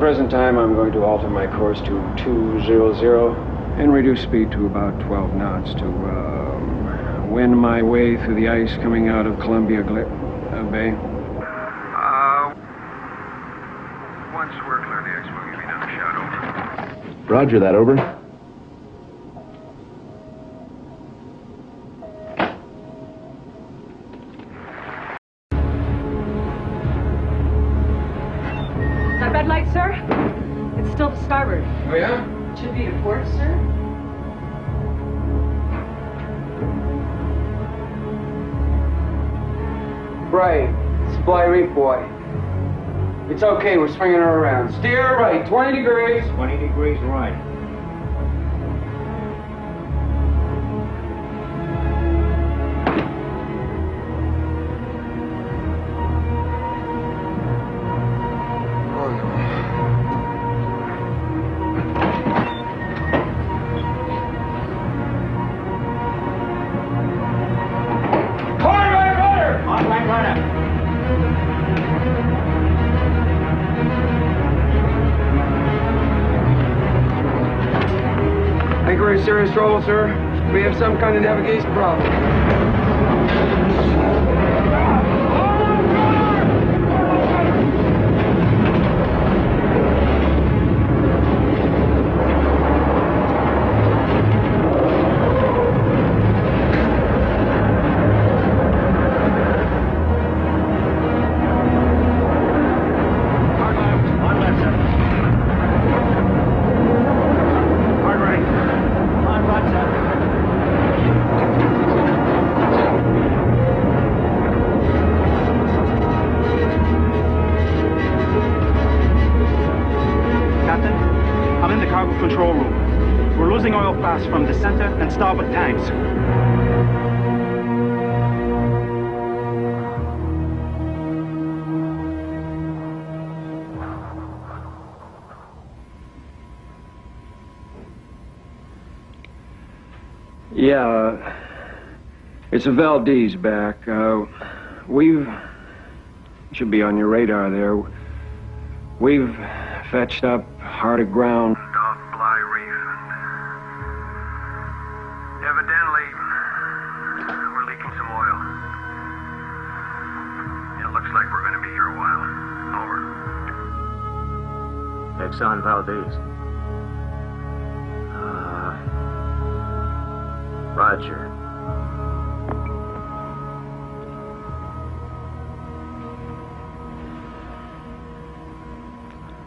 present time, I'm going to alter my course to 200 and reduce speed to about 12 knots to win my way through the ice coming out of Columbia Bay. Once we're clear of the ice, we'll give you another shot, over. Roger that, over. That red light, sir? It's still to starboard. Oh, yeah? Should be to port, sir. Right. Supply reef boy. It's okay, we're swinging her around. Steer right, 20 degrees. 20 degrees right. Serious trouble, sir. We have some kind of navigation problem. From the center and starboard tanks. Yeah, it's a Valdez back. Should be on your radar there. We've fetched up hard of ground. Evidently, we're leaking some oil. It looks like we're going to be here a while. Over. Exxon Valdez. Roger.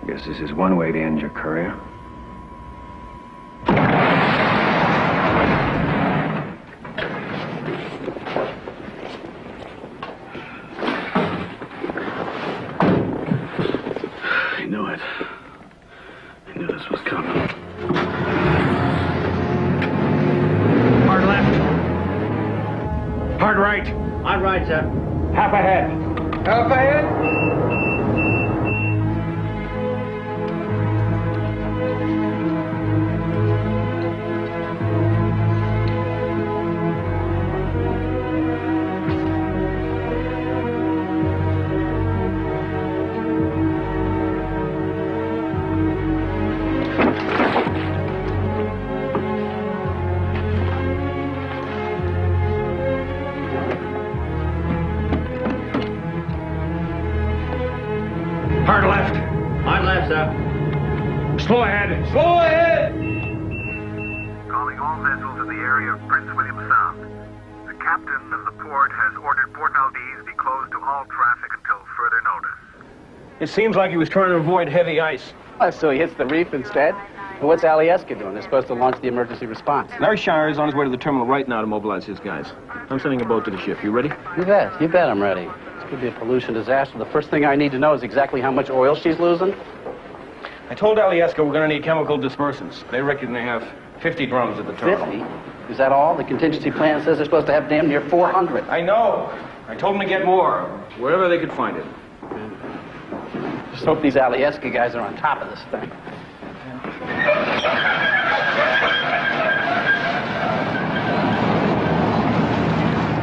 I guess this is one way to end your career. Right, sir. Half ahead. Half ahead? Hard left. Hard left, sir. Slow ahead. Slow ahead! Calling all vessels in the area of Prince William Sound. The captain of the port has ordered Port Valdez be closed to all traffic until further notice. It seems like he was trying to avoid heavy ice. So he hits the reef instead? And what's Alieska doing? They're supposed to launch the emergency response. Larry Shire is on his way to the terminal right now to mobilize his guys. I'm sending a boat to the ship. You ready? You bet. You bet I'm ready. This could be a pollution disaster. The first thing I need to know is exactly how much oil she's losing. I told Alieska we're going to need chemical dispersants. They reckon they have 50 drums at the terminal. 50? Is that all? The contingency plan says they're supposed to have damn near 400. I know. I told them to get more, wherever they could find it. Just hope these Alieska guys are on top of this thing.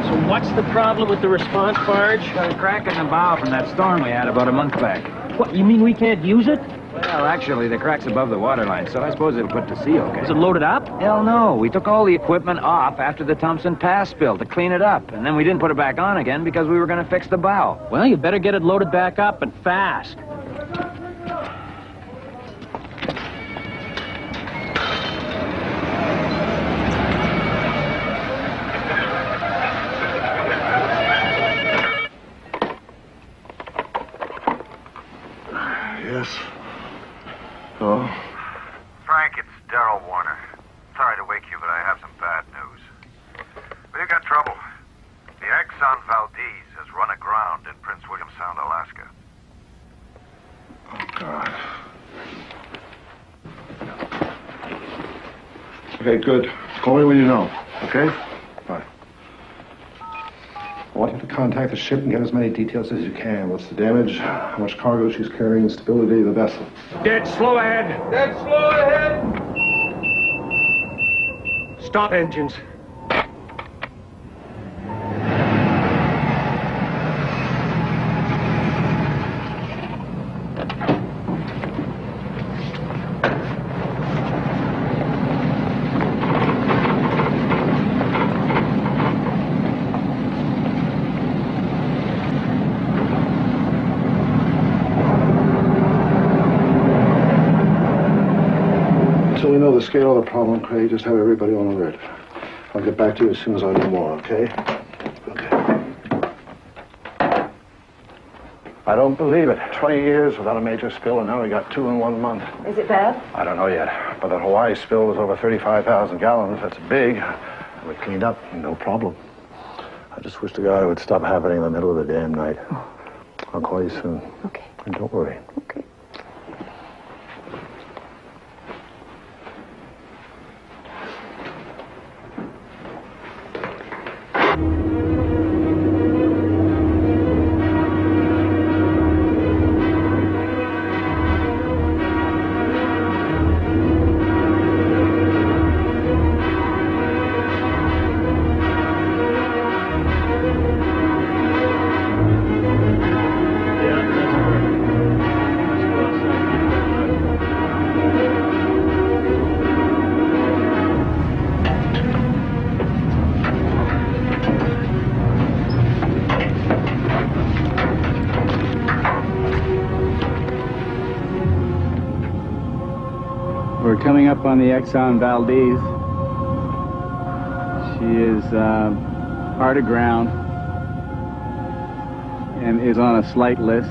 So what's the problem with the response barge? Got a crack in the bow from that storm we had about a month back. What, you mean we can't use it? Well, actually, the crack's above the waterline, so I suppose it'll put to sea okay. Is it loaded up? Hell no. We took all the equipment off after the Thompson Pass spill to clean it up, and then we didn't put it back on again because we were going to fix the bow. Well, you better get it loaded back up and fast. Yes. Oh. Frank, it's Darrell Warner. Sorry to wake you, but I have some bad news. We've got trouble. The Exxon Valdez has run aground in Prince William Sound, Alaska. Oh, God. Okay, good. Call me when you know, okay? Bye. I want you to contact the ship and get as many details as you can. What's the damage, how much cargo she's carrying, stability of the vessel. Dead slow ahead. Dead slow ahead! Stop engines. Until we know the scale of the problem, Craig, just have everybody on alert. I'll get back to you as soon as I know more, okay? Okay. I don't believe it. 20 years without a major spill, and now we got 2 in 1 month. Is it bad? I don't know yet, but the Hawaii spill was over 35,000 gallons. That's big. And we cleaned up, no problem. I just wish to God it would stop happening in the middle of the damn night. I'll call you soon. Okay. And don't worry. Okay. We're coming up on the Exxon Valdez. She is hard aground and is on a slight list.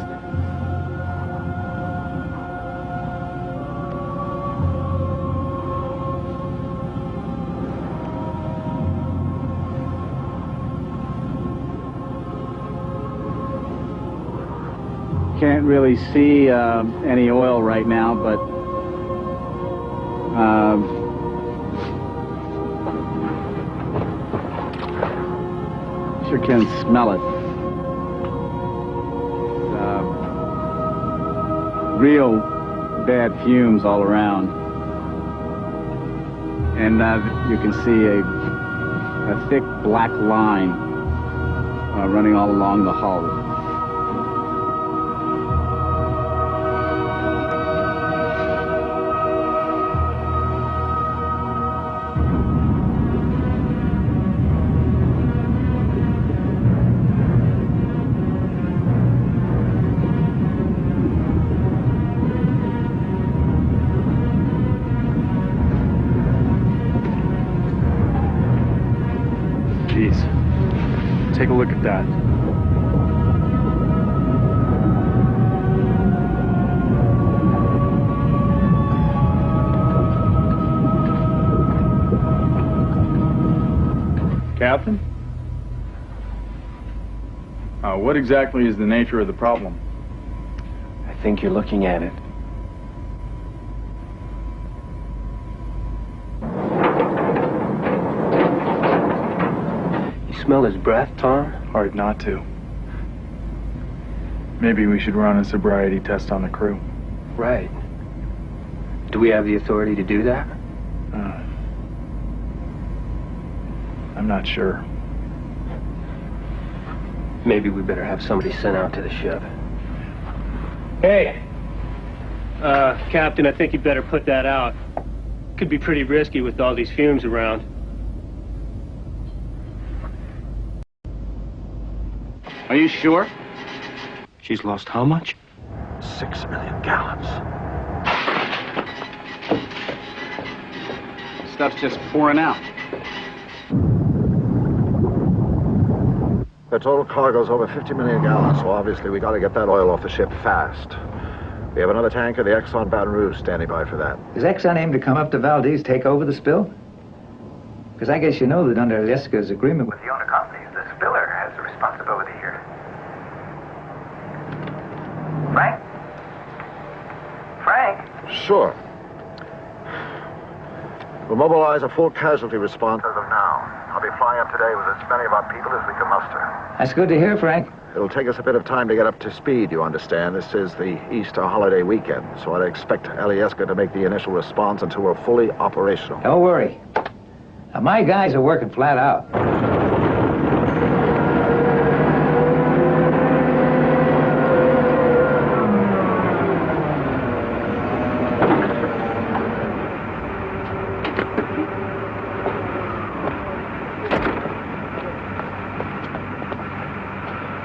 Can't really see any oil right now, but sure can smell it. Real bad fumes all around, and you can see a thick black line running all along the hull. Take a look at that. Captain? What exactly is the nature of the problem? I think you're looking at it. Smell his breath, Tom? Hard not to. Maybe we should run a sobriety test on the crew. Right. Do we have the authority to do that? I'm not sure. Maybe we better have somebody sent out to the ship. Hey, Captain, I think you'd better put that out. Could be pretty risky with all these fumes around. Are you sure? She's lost how much? 6 million gallons. Stuff's just pouring out. The total cargo's over 50 million gallons, so obviously we got to get that oil off the ship fast. We have another tanker, the Exxon Baton Rouge, standing by for that. Does Exxon aim to come up to Valdez, take over the spill? Because I guess you know that under Alaska's agreement with The owner companies, the spiller has the responsibility here. Frank? Frank? Sure. We'll mobilize a full casualty response as of now. I'll be flying up today with as many of our people as we can muster. That's good to hear, Frank. It'll take us a bit of time to get up to speed, you understand. This is the Easter holiday weekend, so I'd expect Alyeska to make the initial response until we're fully operational. Don't worry. Now, my guys are working flat out.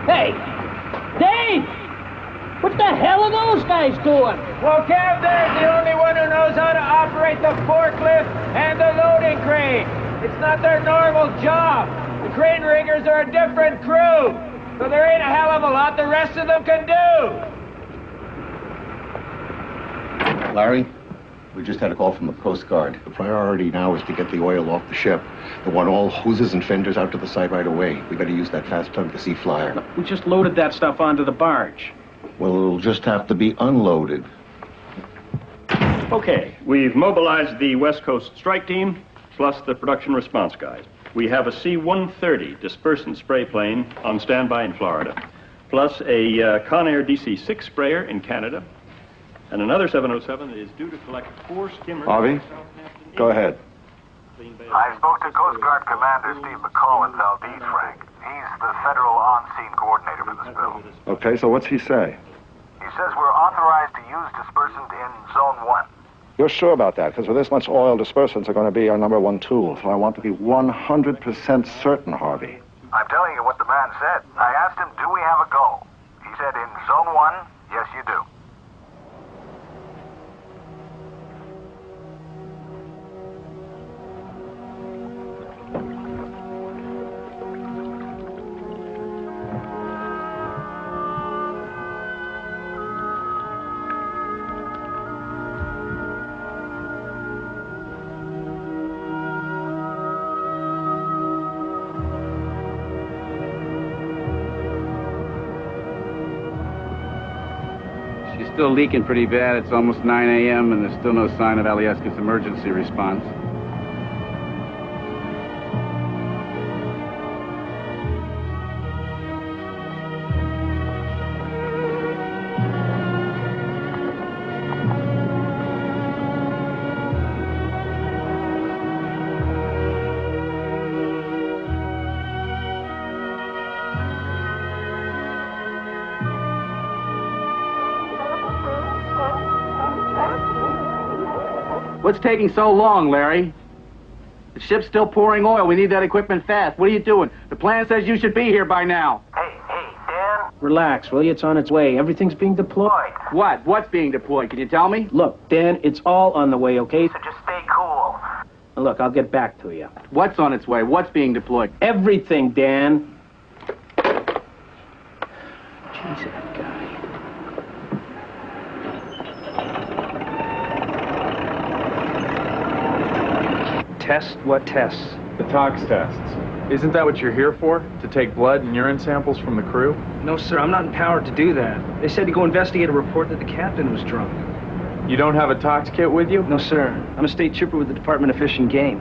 Hey! Dave! What the hell are those guys doing? Well, Cav there's the only one who knows how to operate the forklift and the loading crane. It's not their normal job. The crane riggers are a different crew. So there ain't a hell of a lot the rest of them can do. Larry, we just had a call from the Coast Guard. The priority now is to get the oil off the ship. They want all hoses and fenders out to the side right away. We better use that fast tug to see flyer. We just loaded that stuff onto the barge. Well, it'll just have to be unloaded. Okay, we've mobilized the West Coast strike team, plus the production response guys. We have a C-130 dispersant spray plane on standby in Florida, plus a Conair DC-6 sprayer in Canada, and another 707 that is due to collect 4 skimmers. Harvey, go ahead. I spoke to Coast Guard Commander Steve McCall in Valdez, Frank. He's the federal on-scene coordinator for the spill. Okay, so what's he say? He says we're authorized to use dispersant in Zone 1. You're sure about that? Because with this much oil, dispersants are going to be our #1 tool. So I want to be 100% certain, Harvey. I'm telling you what the man said. I asked him, do we have a go? He said, in Zone 1, yes, you do. She's still leaking pretty bad. It's almost 9 a.m. and there's still no sign of Alyeska's emergency response. What's taking so long, Larry? The ship's still pouring oil. We need that equipment fast. What are you doing? The plan says you should be here by now. Hey, Dan. Relax, will you? It's on its way. Everything's being deployed. What? What's being deployed? Can you tell me? Look, Dan, it's all on the way, okay? So just stay cool. Look, I'll get back to you. What's on its way? What's being deployed? Everything, Dan. Jeez, that guy. Test? What tests? The tox tests. Isn't that what you're here for? To take blood and urine samples from the crew? No, sir, I'm not empowered to do that. They said to go investigate a report that the captain was drunk. You don't have a tox kit with you? No, sir. I'm a state trooper with the Department of Fish and Game.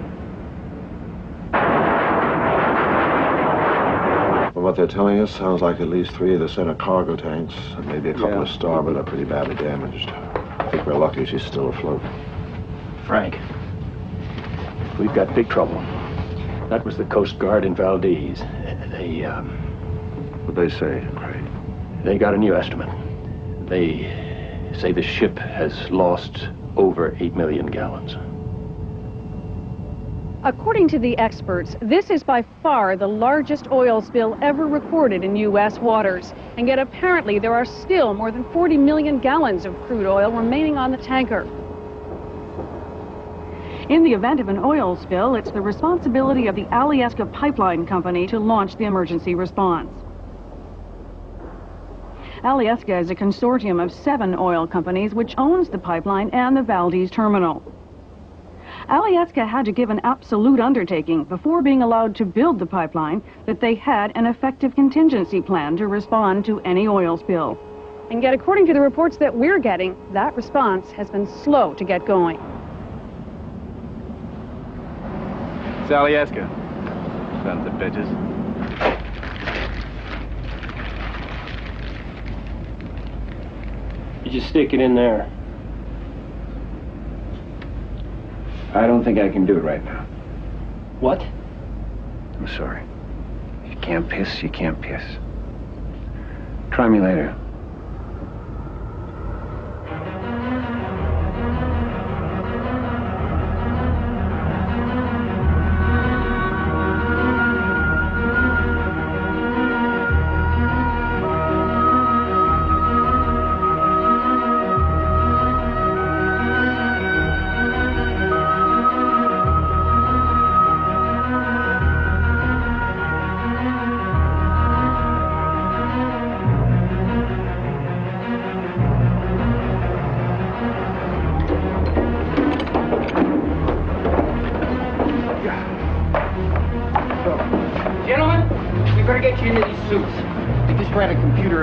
Well, what they're telling us sounds like at least 3 of the center cargo tanks and maybe a couple of starboard are pretty badly damaged. I think we're lucky she's still afloat. Frank, we've got big trouble. That was the Coast Guard in Valdez. What'd they say, Craig? They got a new estimate. They say the ship has lost over 8 million gallons. According to the experts, this is by far the largest oil spill ever recorded in U.S. waters. And yet apparently there are still more than 40 million gallons of crude oil remaining on the tanker. In the event of an oil spill, it's the responsibility of the Alyeska Pipeline Company to launch the emergency response. Alyeska is a consortium of 7 oil companies which owns the pipeline and the Valdez terminal. Alyeska had to give an absolute undertaking before being allowed to build the pipeline that they had an effective contingency plan to respond to any oil spill. And yet, according to the reports that we're getting, that response has been slow to get going. It's Alyeska. Sons of bitches. You just stick it in there. I don't think I can do it right now. What? I'm sorry. If you can't piss, you can't piss. Try me later.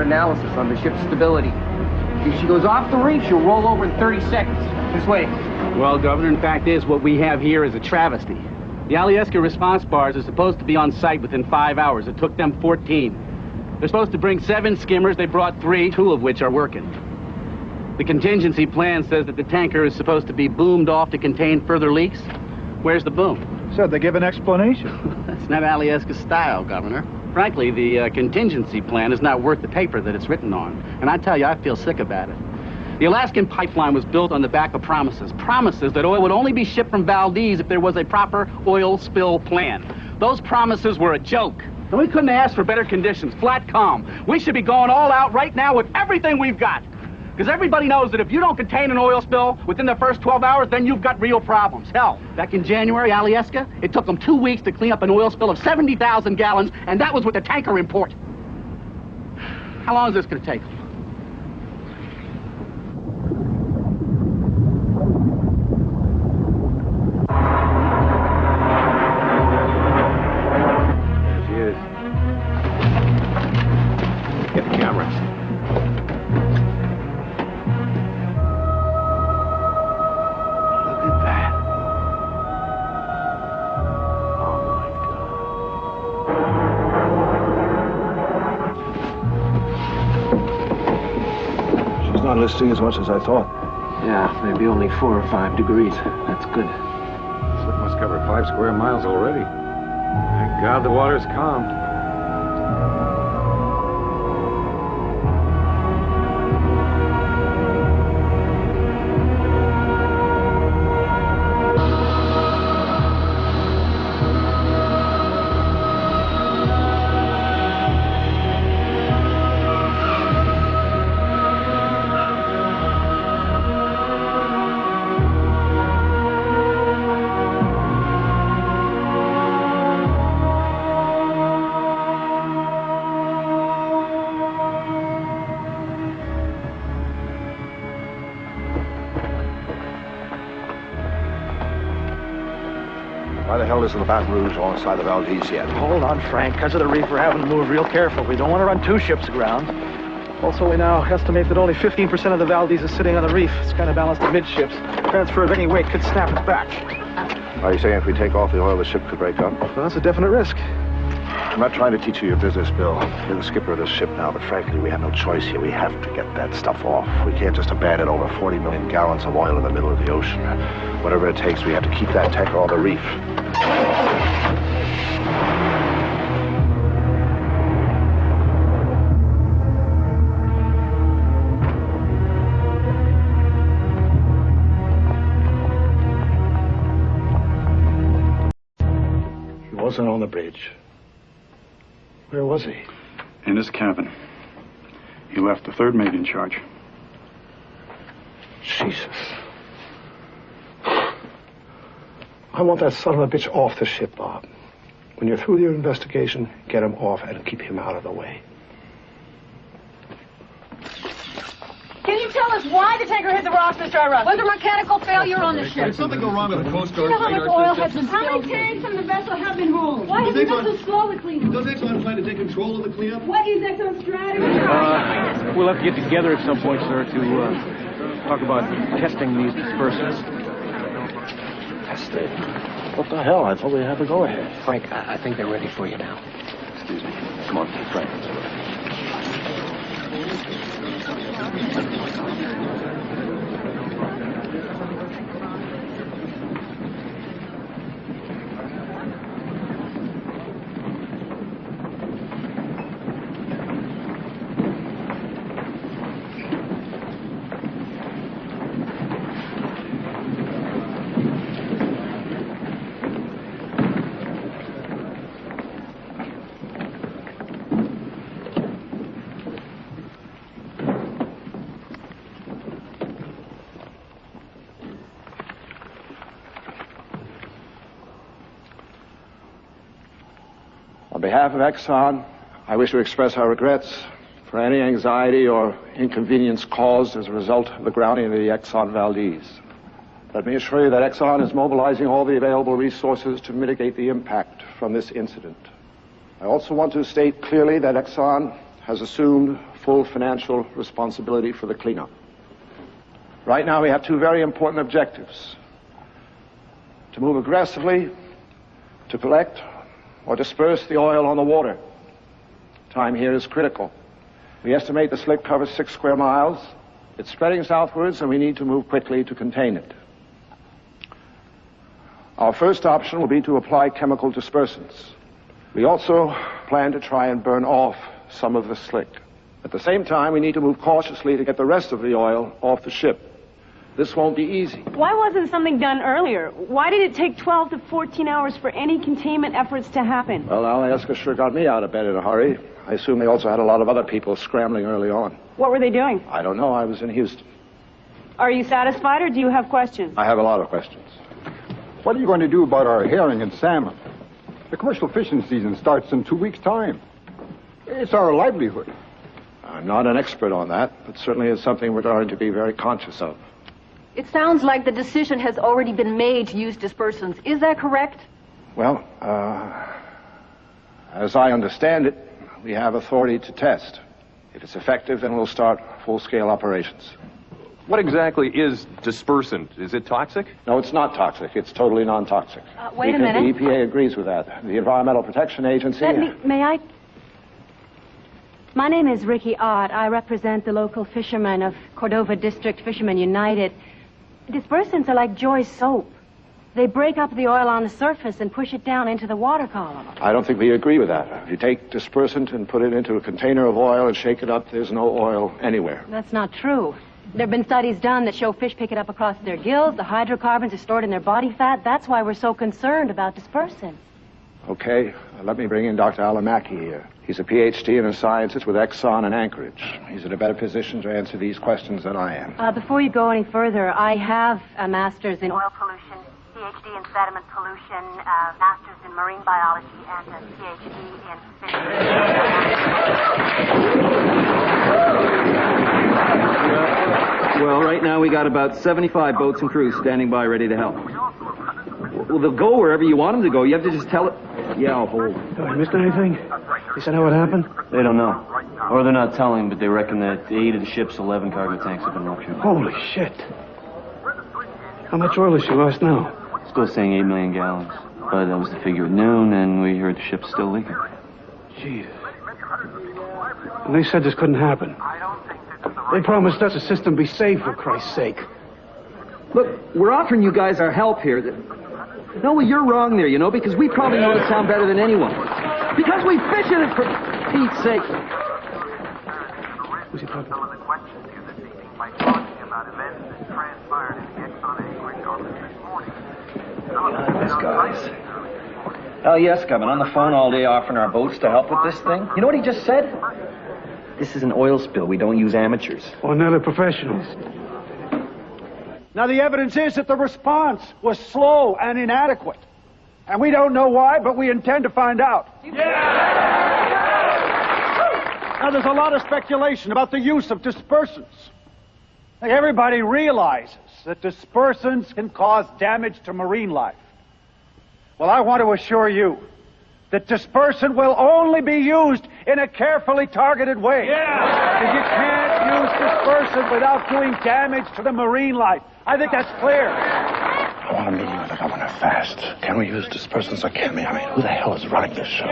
Analysis on the ship's stability. If she goes off the reef, she'll roll over in 30 seconds. This way. Well, Governor, the fact is, what we have here is a travesty. The Alyeska response bars are supposed to be on site within 5 hours. It took them 14. They're supposed to bring 7 skimmers. They brought 3, 2 of which are working. The contingency plan says that the tanker is supposed to be boomed off to contain further leaks. Where's the boom? Said they give an explanation. That's not Alyeska's style, Governor. Frankly, the contingency plan is not worth the paper that it's written on. And I tell you, I feel sick about it. The Alaskan pipeline was built on the back of promises. Promises that oil would only be shipped from Valdez if there was a proper oil spill plan. Those promises were a joke. And we couldn't ask for better conditions, flat calm. We should be going all out right now with everything we've got. Because everybody knows that if you don't contain an oil spill within the first 12 hours, then you've got real problems. Hell, back in January, Alyeska, it took them 2 weeks to clean up an oil spill of 70,000 gallons, and that was with the tanker in port. How long is this going to take? There she is. Get the cameras. Not listing as much as I thought. Yeah, maybe only 4 or 5 degrees. That's good. This ship must cover 5 square miles already. Thank God the water's calmed. Why the hell isn't the Baton Rouge alongside the Valdez yet? Hold on, Frank. Because of the reef, we're having to move real careful. We don't want to run 2 ships aground. Also, we now estimate that only 15% of the Valdez is sitting on the reef. It's kind of balanced amidships. Transfer of any weight could snap its back. Are you saying if we take off the oil, the ship could break up? Well, that's a definite risk. I'm not trying to teach you your business, Bill. You're the skipper of this ship now, but frankly, we have no choice here. We have to get that stuff off. We can't just abandon over 40 million gallons of oil in the middle of the ocean. Whatever it takes, we have to keep that tanker on the reef. wasn't on the bridge. Where was he? In his cabin. He left the third mate in charge. Jesus. I want that son of a bitch off the ship, Bob. When you're through your investigation, get him off and keep him out of the way. Can you tell us why the tanker hit the rocks, Mr. Iraq? Was there mechanical failure on the ship? Did something go wrong with the Coast Guard? Do you know how much oil has been spilled? How many tanks on the vessel have been rolled? Why has it been so slow with cleanup? Does Exxon plan to take control of the cleanup? What is Exxon's strategy? We'll have to get together at some point, sir, to talk about testing these dispersants. Testing? What the hell? I thought we had to go ahead. Frank, I think they're ready for you now. Excuse me. Come on, Frank. On behalf of Exxon, I wish to express our regrets for any anxiety or inconvenience caused as a result of the grounding of the Exxon Valdez. Let me assure you that Exxon is mobilizing all the available resources to mitigate the impact from this incident. I also want to state clearly that Exxon has assumed full financial responsibility for the cleanup. Right now, we have two very important objectives: to move aggressively to collect or disperse the oil on the water. Time here is critical. We estimate the slick covers 6 square miles. It's spreading southwards, and we need to move quickly to contain it. Our first option will be to apply chemical dispersants. We also plan to try and burn off some of the slick. At the same time, we need to move cautiously to get the rest of the oil off the ship. This won't be easy. Why wasn't something done earlier? Why did it take 12 to 14 hours for any containment efforts to happen? Well, Alaska sure got me out of bed in a hurry. I assume they also had a lot of other people scrambling early on. What were they doing? I don't know. I was in Houston. Are you satisfied, or do you have questions? I have a lot of questions. What are you going to do about our herring and salmon? The commercial fishing season starts in 2 weeks' time. It's our livelihood. I'm not an expert on that, but certainly it's something we're going to be very conscious of. It sounds like the decision has already been made to use dispersants. Is that correct? Well, as I understand it, we have authority to test. If it's effective, then we'll start full-scale operations. What exactly is dispersant? Is it toxic? No, it's not toxic. It's totally non-toxic. Wait a minute. The EPA agrees with that. The Environmental Protection Agency... May I? My name is Ricky Ott. I represent the local fishermen of Cordova District Fishermen United. Dispersants are like Joy's soap. They break up the oil on the surface and push it down into the water column. I don't think we agree with that. If you take dispersant and put it into a container of oil and shake it up, there's no oil anywhere. That's not true. There have been studies done that show fish pick it up across their gills. The hydrocarbons are stored in their body fat. That's why we're so concerned about dispersants. Okay, let me bring in Dr. Alamaki here. He's a PhD in sciences with Exxon and Anchorage. He's in a better position to answer these questions than I am. Before you go any further, I have a master's in oil pollution, PhD in sediment pollution, master's in marine biology, and a PhD in fisheries. Well, right now we got about 75 boats and crews standing by ready to help. Well, they'll go wherever you want them to go. You have to just tell it. Yeah, I'll hold. Have I missed anything? You said how it happened? They don't know. Or they're not telling, but they reckon that 8 of the ship's 11 cargo tanks have been ruptured. Holy shit. How much oil has she lost now? Still saying 8 million gallons. But that was the figure at noon, and we heard the ship's still leaking. Jesus. And they said this couldn't happen. They promised us a system be safe, for Christ's sake. Look, we're offering you guys our help here. No, well, you're wrong there, you know, because we probably know the sound better than anyone. Because we fish in it, for Pete's sake. Who's he talking to? These guys. Alyeska, I've been on the phone all day offering our boats to help with this thing. You know what he just said? This is an oil spill. We don't use amateurs. Or none of professionals. Now, the evidence is that the response was slow and inadequate. And we don't know why, but we intend to find out. Now, there's a lot of speculation about the use of dispersants. Like, everybody realizes that dispersants can cause damage to marine life. Well, I want to assure you that dispersant will only be used in a carefully targeted way. Because you can't use dispersant without doing damage to the marine life. I think that's clear. I want a meeting with the governor fast. Can we use dispersants or can we? I mean, who the hell is running this show?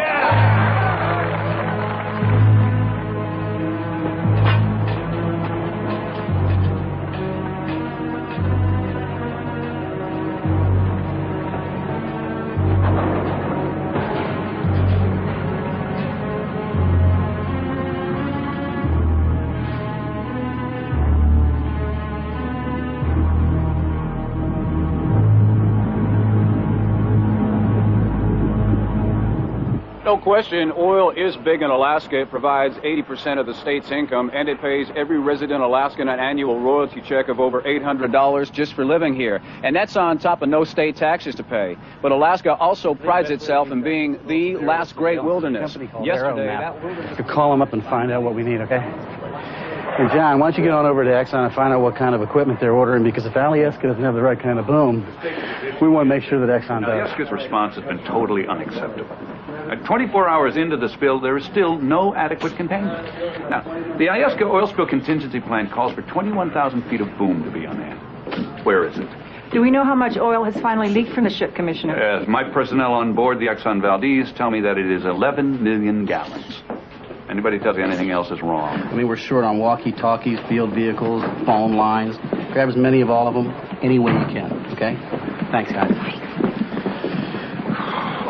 No question, oil is big in Alaska. It provides 80% of the state's income, and it pays every resident Alaskan an annual royalty check of over $800 just for living here. And that's on top of no state taxes to pay. But Alaska also prides itself in being the last great wilderness. Yesterday, that wilderness... You call them up and find out what we need, okay? Hey, John, why don't you get on over to Exxon and find out what kind of equipment they're ordering, because if Alyeska doesn't have the right kind of boom, we want to make sure that Exxon does. Alyeska's response has been totally unacceptable. 24 hours into the spill, there is still no adequate containment. Now, the Alyeska oil spill contingency plan calls for 21,000 feet of boom to be on hand. Where is it? Do we know how much oil has finally leaked from the ship, Commissioner? Yes, my personnel on board the Exxon Valdez tell me that it is 11 million gallons. Anybody tells you anything else is wrong. I mean, we're short on walkie-talkies, field vehicles, phone lines. Grab as many of all of them any way you can, okay? Thanks, guys.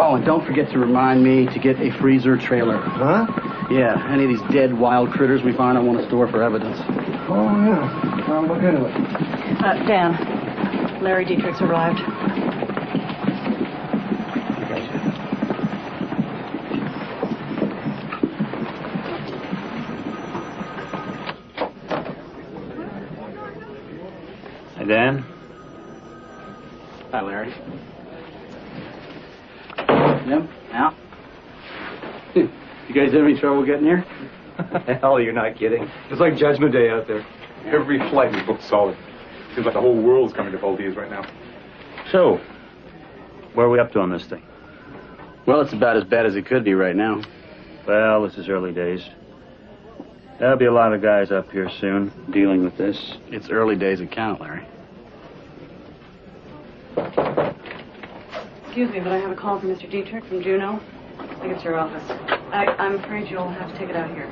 Oh, and don't forget to remind me to get a freezer trailer. Huh? Yeah, any of these dead wild critters we find I want to store for evidence. Oh, yeah. I'll look into it. Dan, Larry Dietrich's arrived. Hi, Dan. Hi, Larry. Jim? Al? You guys have any trouble getting here? Hell, you're not kidding. It's like Judgment Day out there. Every flight is booked solid. Seems like the whole world's coming to Valdez right now. So, where are we up to on this thing? Well, it's about as bad as it could be right now. Well, this is early days. There'll be a lot of guys up here soon dealing with this. It's early days that count, Larry. Excuse me, but I have a call from Mr. Dietrich from Juneau. I think it's your office. I'm afraid you'll have to take it out here.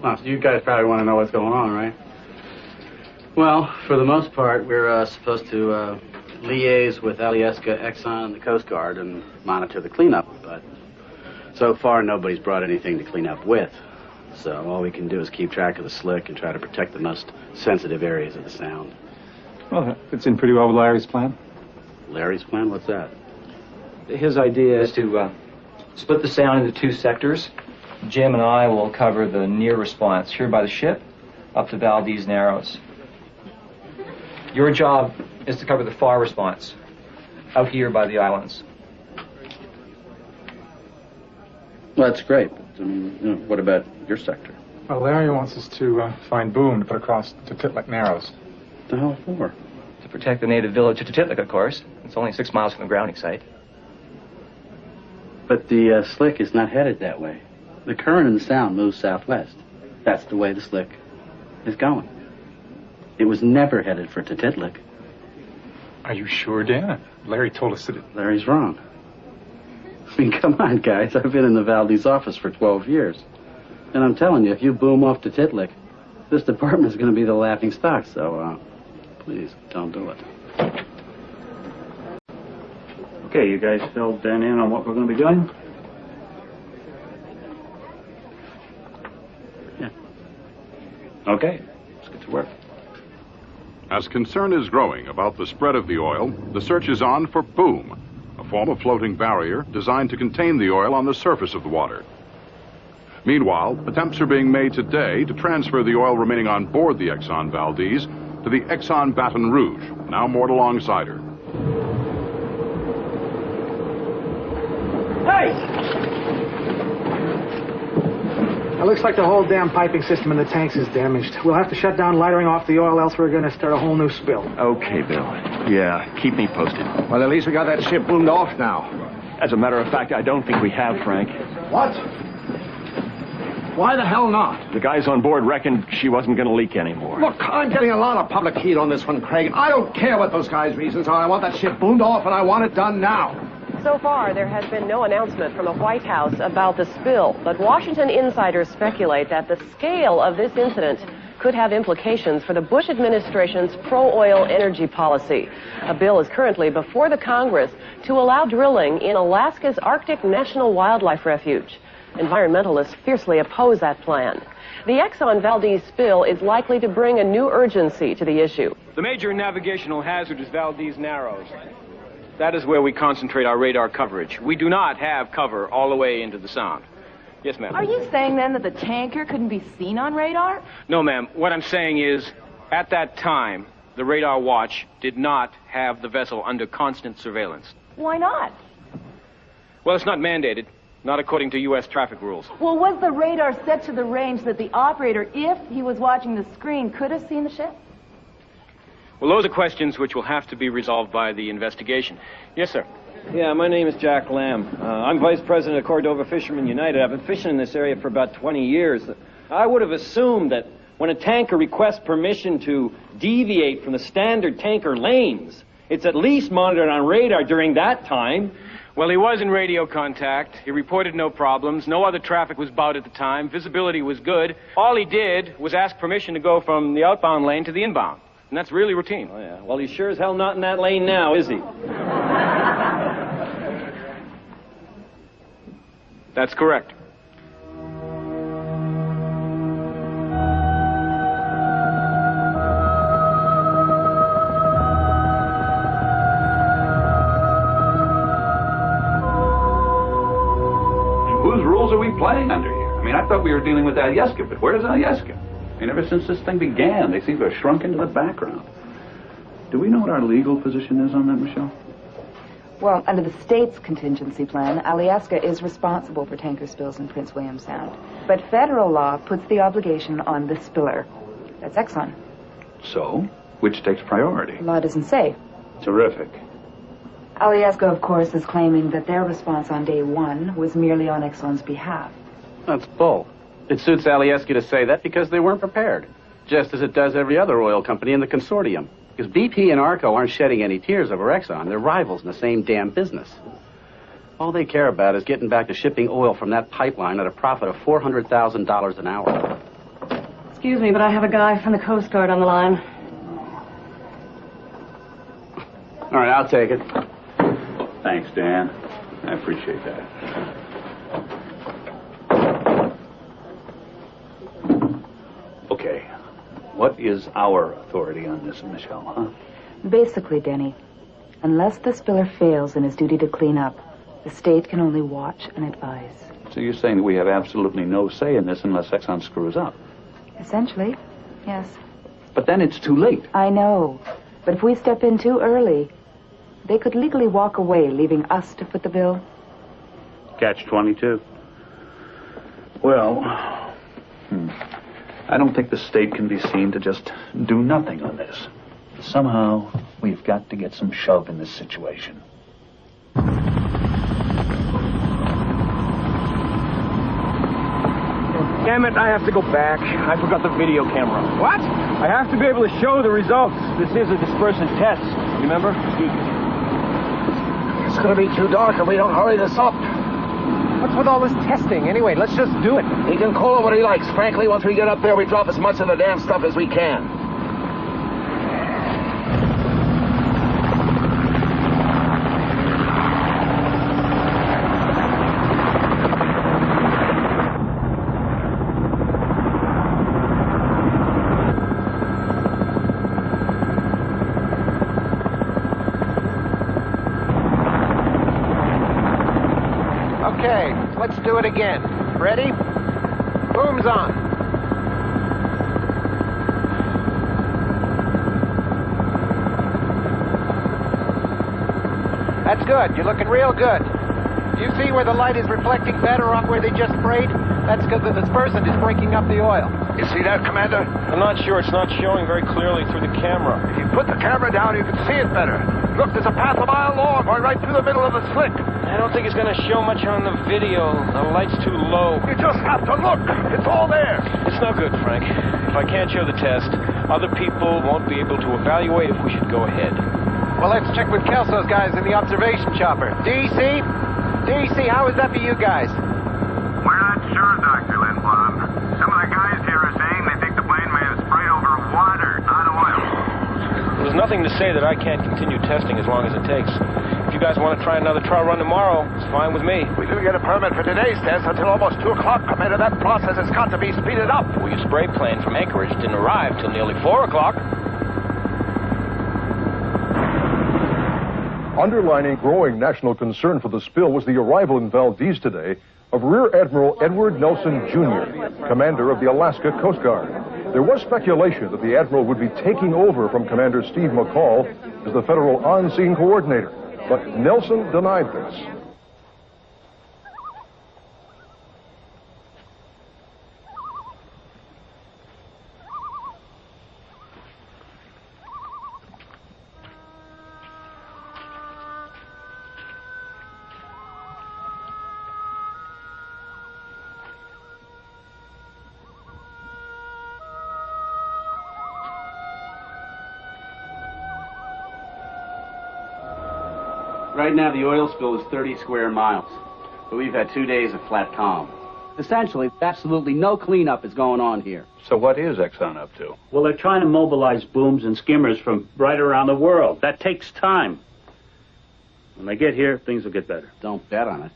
Well, so you guys probably want to know what's going on, right? Well, for the most part, we're supposed to liaise with Alyeska, Exxon, and the Coast Guard and monitor the cleanup, but so far nobody's brought anything to clean up with. So all we can do is keep track of the slick and try to protect the most sensitive areas of the sound. Well, that fits in pretty well with Larry's plan. Larry's plan? What's that? His idea is to split the sound into two sectors. Jim and I will cover the near response here by the ship up to Valdez Narrows. Your job is to cover the far response out here by the islands. Well, that's great, but I mean, you know, what about your sector? Well, Larry wants us to find boom to put across to Titlic Narrows. What the hell for? To protect the native village of Titlic, of course. It's only 6 miles from the grounding site. But the slick is not headed that way. The current in the sound moves southwest. That's the way the slick is going. It was never headed for Titlic. Are you sure, Dan? Larry told us that it... Larry's wrong. I mean, come on, guys. I've been in the Valdez office for 12 years. And I'm telling you, if you boom off to Titlic, this department's going to be the laughing stock. So, please, don't do it. Okay, you guys filled Dan in on what we're going to be doing? Okay, let's get to work. As concern is growing about the spread of the oil, the search is on for boom, a form of floating barrier designed to contain the oil on the surface of the water. Meanwhile, attempts are being made today to transfer the oil remaining on board the Exxon Valdez to the Exxon Baton Rouge, now moored alongside her. Hey! It looks like the whole damn piping system in the tanks is damaged. We'll have to shut down lightering off the oil, else we're going to start a whole new spill. Okay, Bill. Yeah, keep me posted. Well, at least we got that ship boomed off now. As a matter of fact, I don't think we have, Frank. What? Why the hell not? The guys on board reckoned she wasn't going to leak anymore. Look, I'm getting a lot of public heat on this one, Craig. I don't care what those guys' reasons are. I want that ship boomed off, and I want it done now. So far, there has been no announcement from the White House about the spill, but Washington insiders speculate that the scale of this incident could have implications for the Bush administration's pro-oil energy policy. A bill is currently before the Congress to allow drilling in Alaska's Arctic National Wildlife Refuge. Environmentalists fiercely oppose that plan. The Exxon Valdez spill is likely to bring a new urgency to the issue. The major navigational hazard is Valdez Narrows. That is where we concentrate our radar coverage. We do not have cover all the way into the Sound. Yes, ma'am. Are you saying then that the tanker couldn't be seen on radar? No, ma'am. What I'm saying is, at that time, the radar watch did not have the vessel under constant surveillance. Why not? Well, it's not mandated, not according to U.S. traffic rules. Well, was the radar set to the range that the operator, if he was watching the screen, could have seen the ship? Well, those are questions which will have to be resolved by the investigation. Yes, sir. Yeah, my name is Jack Lamb. I'm vice president of Cordova Fishermen United. I've been fishing in this area for about 20 years. I would have assumed that when a tanker requests permission to deviate from the standard tanker lanes, it's at least monitored on radar during that time. Well, he was in radio contact. He reported no problems. No other traffic was about at the time. Visibility was good. All he did was ask permission to go from the outbound lane to the inbound. And that's really routine. Oh, yeah. Well, he's sure as hell not in that lane now, is he? That's correct. Whose rules are we playing under here? I mean, I thought we were dealing with Alyeska, but where's Alyeska? I mean, ever since this thing began, they seem to have shrunk into the background. Do we know what our legal position is on that, Michelle? Well, under the state's contingency plan, Alyeska is responsible for tanker spills in Prince William Sound. But federal law puts the obligation on the spiller. That's Exxon. So, which takes priority? Law doesn't say. Terrific. Alyeska, of course, is claiming that their response on day one was merely on Exxon's behalf. That's bull. It suits Alyeska to say that because they weren't prepared, just as it does every other oil company in the consortium. Because BP and Arco aren't shedding any tears over Exxon. They're rivals in the same damn business. All they care about is getting back to shipping oil from that pipeline at a profit of $400,000 an hour. Excuse me, but I have a guy from the Coast Guard on the line. All right, I'll take it. Thanks, Dan. I appreciate that. Okay. What is our authority on this, Michelle, huh? Basically, Denny, unless the spiller fails in his duty to clean up, the state can only watch and advise. So you're saying that we have absolutely no say in this unless Exxon screws up? Essentially, yes. But then it's too late. I know. But if we step in too early, they could legally walk away, leaving us to foot the bill. Catch-22. Well, I don't think the state can be seen to just do nothing on this. Somehow, we've got to get some shove in this situation. Damn it, I have to go back. I forgot the video camera. What? I have to be able to show the results. This is a dispersant test, remember? It's gonna be too dark if we don't hurry this up. What's with all this testing? Anyway, let's just do it. He can call it what he likes. Frankly, once we get up there, we drop as much of the damn stuff as we can. let's do it again. Ready? Boom's on. That's good. You're looking real good. You see where the light is reflecting better on where they just sprayed? That's because the dispersant is breaking up the oil. You see that, Commander? I'm not sure. It's not showing very clearly through the camera. If you put the camera down, you can see it better. Look, there's a path a mile long going right through the middle of the slick. I don't think it's going to show much on the video. The light's too low. You just have to look. It's all there. It's no good, Frank. If I can't show the test, other people won't be able to evaluate if we should go ahead. Well, let's check with Kelso's guys in the observation chopper. DC? DC, how is that for you guys? We're not sure, Dr. Lindblom. Some of the guys here are saying they think the plane may have sprayed over water, not oil. There's nothing to say that I can't continue testing as long as it takes. If you guys want to try another trial run tomorrow, it's fine with me. We didn't get a permit for today's test until almost 2 o'clock, Commander. That process has got to be speeded up. Well, your spray plane from Anchorage didn't arrive till nearly 4 o'clock. Underlining growing national concern for the spill was the arrival in Valdez today of Rear Admiral Edward Nelson, Jr., commander of the Alaska Coast Guard. There was speculation that the admiral would be taking over from Commander Steve McCall as the federal on-scene coordinator, but Nelson denied this. Right now, the oil spill is 30 square miles, but we've had 2 days of flat calm. Essentially, absolutely no cleanup is going on here. So what is Exxon up to? Well, they're trying to mobilize booms and skimmers from right around the world. That takes time. When they get here, things will get better. Don't bet on it.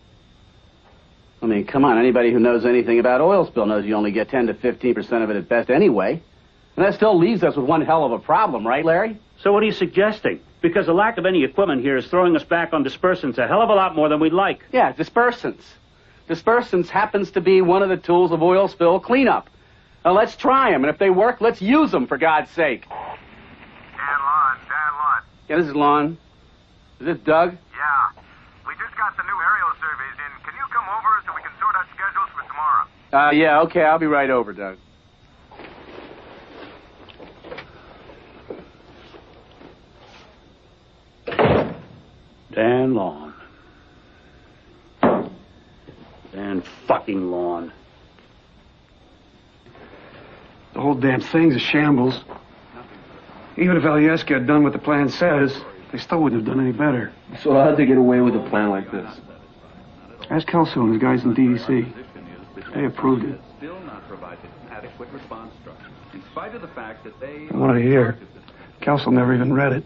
I mean, come on, anybody who knows anything about oil spill knows you only get 10 to 15% of it at best anyway. And that still leaves us with one hell of a problem, right, Larry? So what are you suggesting? Because the lack of any equipment here is throwing us back on dispersants a hell of a lot more than we'd like. Yeah, dispersants. Dispersants happens to be one of the tools of oil spill cleanup. Now, let's try them, and if they work, let's use them, for God's sake. Dan Lon. Yeah, this is Lon. Is this Doug? Yeah. We just got the new aerial surveys in. Can you come over so we can sort out schedules for tomorrow? Yeah, okay, I'll be right over, Doug. Dan Lawn. Dan fucking Lawn. The whole damn thing's a shambles. Even if Alyeska had done what the plan says, they still wouldn't have done any better. So how'd they get away with a plan like this? Ask Kelso and his guys in DEC. They approved it. Still not provided an adequate response structure, in spite of the fact that they... From what I hear, Kelso never even read it.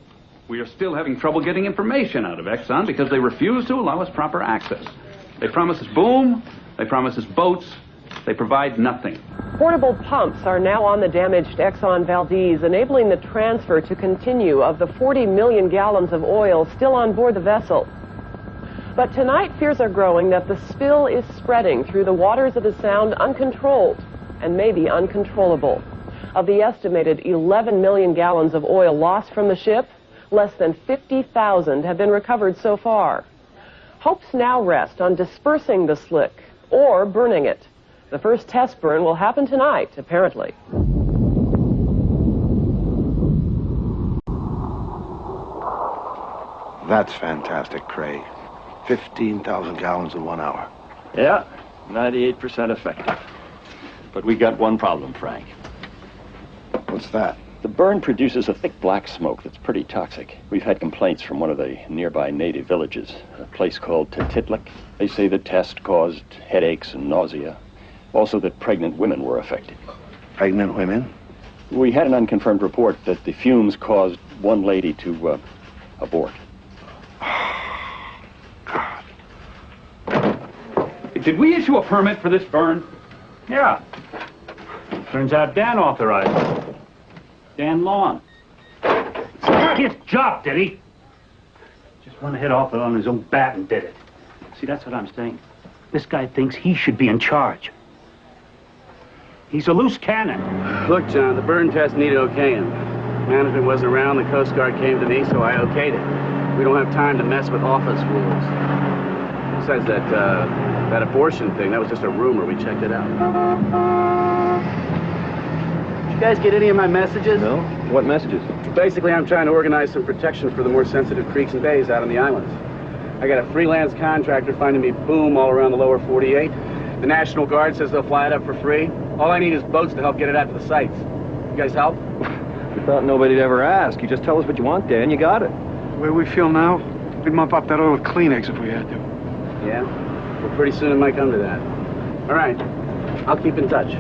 We are still having trouble getting information out of Exxon because they refuse to allow us proper access. They promise us boom, they promise us boats, they provide nothing. Portable pumps are now on the damaged Exxon Valdez, enabling the transfer to continue of the 40 million gallons of oil still on board the vessel. But tonight, fears are growing that the spill is spreading through the waters of the Sound uncontrolled and maybe uncontrollable. Of the estimated 11 million gallons of oil lost from the ship, less than 50,000 have been recovered so far. Hopes now rest on dispersing the slick or burning it. The first test burn will happen tonight, apparently. That's fantastic, Craig. 15,000 gallons in 1 hour. Yeah, 98% effective. But we got one problem, Frank. What's that? The burn produces a thick black smoke that's pretty toxic. We've had complaints from one of the nearby native villages, a place called Titlik. They say the test caused headaches and nausea. Also that pregnant women were affected. Pregnant women? We had an unconfirmed report that the fumes caused one lady to abort. Did we issue a permit for this burn? Yeah. Turns out Dan authorized it. Dan Lawn. His job, did he? Just went ahead off it on his own bat and did it. See, that's what I'm saying. This guy thinks he should be in charge. He's a loose cannon. Look, John, the burn test needed okaying. Management wasn't around, the Coast Guard came to me, so I okayed it. We don't have time to mess with office rules. Besides that abortion thing, that was just a rumor. We checked it out. Did you guys get any of my messages? No? What messages? Basically, I'm trying to organize some protection for the more sensitive creeks and bays out on the islands. I got a freelance contractor finding me boom all around the lower 48. The National Guard says they'll fly it up for free. All I need is boats to help get it out to the sites. You guys help? We thought nobody'd ever ask. You just tell us what you want, Dan. You got it. The way we feel now, we'd mop up that oil with Kleenex if we had to. Yeah? Well, pretty soon it might come to that. All right. I'll keep in touch.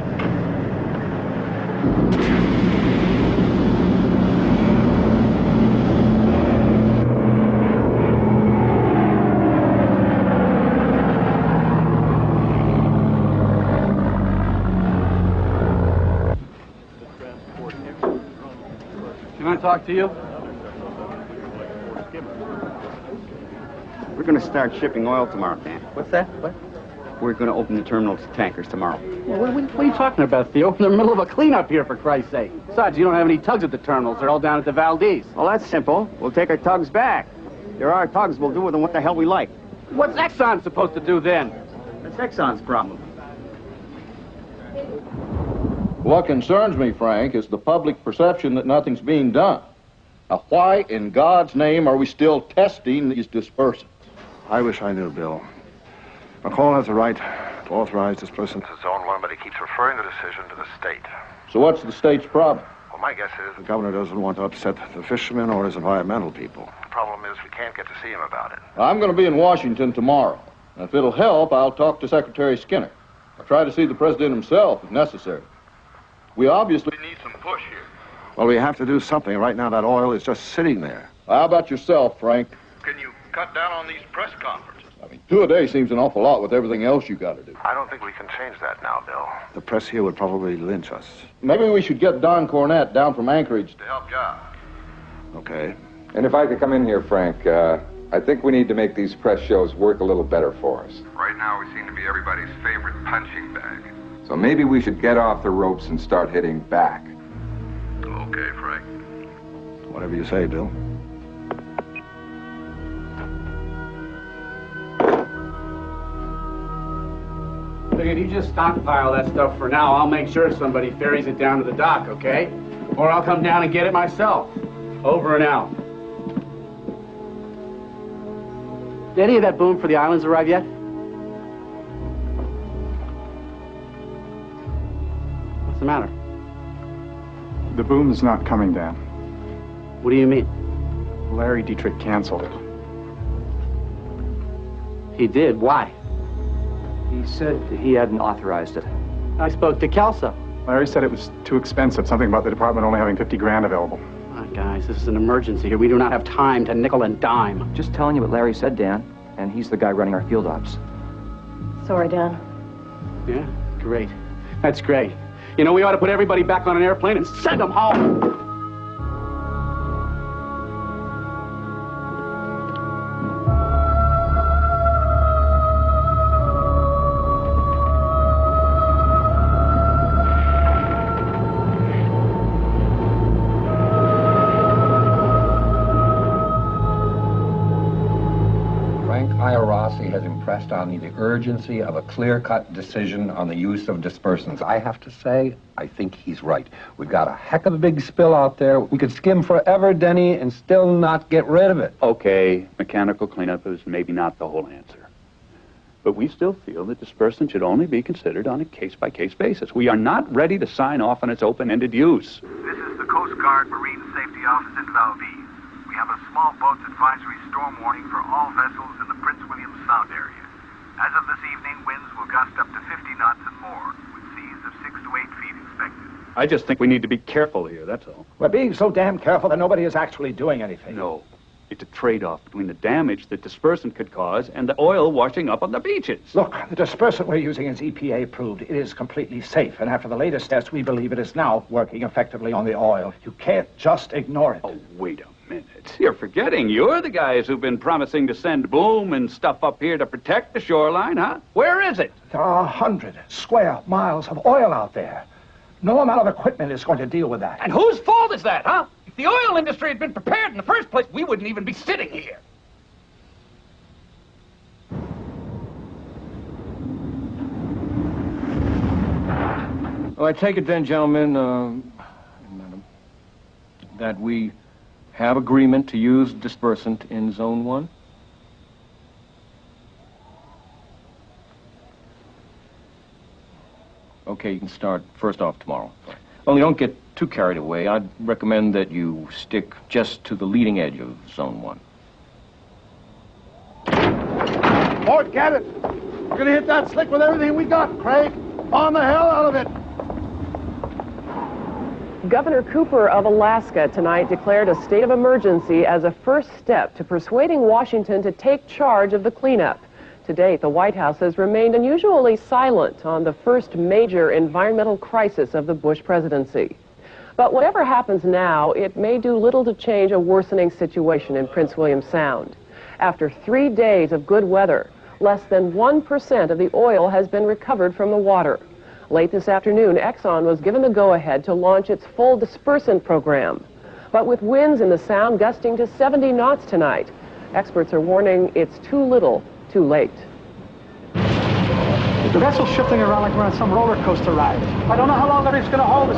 Can I talk to you? We're going to start shipping oil tomorrow, Dan. What's that? What? We're going to open the terminals to tankers tomorrow. Well, what are you talking about, Theo? We're in the middle of a cleanup here, for Christ's sake. Besides, you don't have any tugs at the terminals. They're all down at the Valdez. Well, that's simple. We'll take our tugs back. There are tugs. We'll do with them what the hell we like. What's Exxon supposed to do then? That's Exxon's problem. What concerns me, Frank, is the public perception that nothing's being done. Now, why in God's name are we still testing these dispersants? I wish I knew, Bill. McCall has the right to authorize dispersants to Zone 1, but he keeps referring the decision to the state. So what's the state's problem? Well, my guess is the governor doesn't want to upset the fishermen or his environmental people. The problem is we can't get to see him about it. I'm going to be in Washington tomorrow. And if it'll help, I'll talk to Secretary Skinner. I'll try to see the president himself if necessary. We obviously need some push here. Well, we have to do something. Right now, that oil is just sitting there. How about yourself, Frank? Can you cut down on these press conferences? I mean, 2 a day seems an awful lot with everything else you got to do. I don't think we can change that now, Bill. The press here would probably lynch us. Maybe we should get Don Cornett down from Anchorage To help you out. Okay. And if I could come in here, Frank, I think we need to make these press shows work a little better for us. Right now, we seem to be everybody's favorite punching bag. So maybe we should get off the ropes and start hitting back. Okay, Frank. Whatever you say, Bill. Figured you just stockpile that stuff for now. I'll make sure somebody ferries it down to the dock, okay? Or I'll come down and get it myself. Over and out. Did any of that boom for the islands arrive yet? What's the matter? The boom's not coming, Dan. What do you mean? Larry Dietrich canceled it. He did? Why? He said he hadn't authorized it. I spoke to Kelso. Larry said it was too expensive, something about the department only having 50 grand available. Oh, guys, this is an emergency here. We do not have time to nickel and dime. Just telling you what Larry said, Dan. And he's the guy running our field ops. Sorry, Dan. Yeah? Great. That's great. You know, we ought to put everybody back on an airplane and send them home. Has impressed on me the urgency of a clear-cut decision on the use of dispersants. I have to say, I think he's right. We've got a heck of a big spill out there. We could skim forever, Denny, and still not get rid of it. Okay, mechanical cleanup is maybe not the whole answer. But we still feel that dispersant should only be considered on a case-by-case basis. We are not ready to sign off on its open-ended use. This is the Coast Guard Marine Safety Office in Valdez. We have a small boats advisory storm warning for all vessels in the Prince William Sound area. As of this evening, winds will gust up to 50 knots and more, with seas of 6 to 8 feet expected. I just think we need to be careful here, that's all. We're being so damn careful that nobody is actually doing anything. No. It's a trade-off between the damage that dispersant could cause and the oil washing up on the beaches. Look, the dispersant we're using is EPA approved. It is completely safe, and after the latest test, we believe it is now working effectively on the oil. You can't just ignore it. Oh, wait a minute. Brits, you're forgetting you're the guys who've been promising to send boom and stuff up here to protect the shoreline, huh? Where is it? There are 100 square miles of oil out there. No amount of equipment is going to deal with that. And whose fault is that, huh? If the oil industry had been prepared in the first place, we wouldn't even be sitting here. Well, I take it then, gentlemen, madam, that we have agreement to use dispersant in Zone 1? Okay, you can start first off tomorrow. Only don't get too carried away. I'd recommend that you stick just to the leading edge of Zone 1. Port, get it! We're gonna hit that slick with everything we got, Craig. Bomb the hell out of it! Governor Cooper of Alaska tonight declared a state of emergency as a first step to persuading Washington to take charge of the cleanup. To date, the White House has remained unusually silent on the first major environmental crisis of the Bush presidency. But whatever happens now, it may do little to change a worsening situation in Prince William Sound. After 3 days of good weather, less than 1% of the oil has been recovered from the water. Late this afternoon, Exxon was given the go-ahead to launch its full dispersant program. But with winds in the Sound gusting to 70 knots tonight, experts are warning it's too little, too late. The vessel's shifting around like we're on some roller coaster ride. I don't know how long the reef's going to hold us.